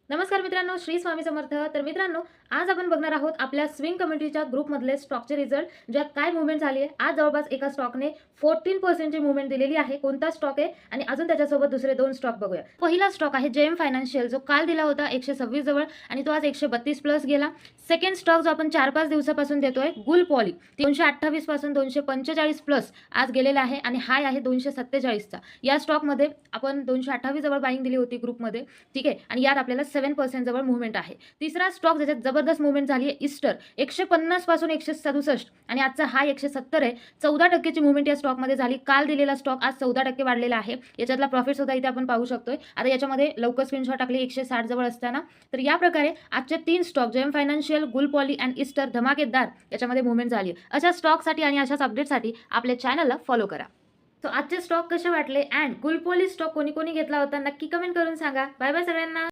नमस्कार मित्रांनो, श्री स्वामी समर्थ. तर मित्रांनो, आज आपण बघणार आहोत आपल्या स्विंग कम्युनिटीच्या ग्रुपमधले स्टॉकचे रिझल्ट, ज्यात काय मूव्हमेंट झाली आहे. आज जवळपास एका स्टॉकने 14% ची मूव्हमेंट दिलेली आहे. कोणता स्टॉक आहे आणि अजून त्याच्यासोबत दुसरे दोन स्टॉक बघूया. पहिला स्टॉक आहे जेम फायनान्शियल, जो काल दिला होता 126 जवळ आणि तो आज 132 प्लस गेला. सेकंड स्टॉक जो आपण 4-5 दिवसापासून देतोय, गुल पॉली, 228 पासून 245 प्लस आज गेलेला आहे आणि हाय आहे 247 चा. या स्टॉकमध्ये आपण 228 जवळ बाईंग दिली होती ग्रुपमध्ये, ठीक आहे, आणि यात आपल्याला 7% जवळ मूव्हमेंट आहे. तिसरा स्टॉक ज्याच्यात जबरदस्त मूव्हमेंट झाली आहे, ईस्टर, 150 पासून 167 आणि आजचा हाय 170 आहे. 14% ची मूव्हमेंट या स्टॉकमध्ये झाली. काल दिलेला स्टॉक आज 14% वाढलेला आहे. याच्यातला प्रॉफिट सुद्धा इथे आपण पाहू शकतोय. आता याच्यामध्ये लवकर स्क्रीनशॉट टाकले 160 जवळ असताना. तर या प्रकारे आजचे 3 स्टॉक जेम फायनान्शियल, गुल पॉली अँड ईस्टर धमाकेदार याच्यामध्ये मूव्हमेंट झाली. अशा स्टॉकसाठी आणि अशाच अपडेटसाठी आपल्या चॅनलला फॉलो करा. तो आजचे स्टॉक कसे वाटले अँड गुल पॉली स्टॉक कोणी कोणी घेतला होता नक्की कमेंट करून सांगा. बाय बाय सगळ्यांना.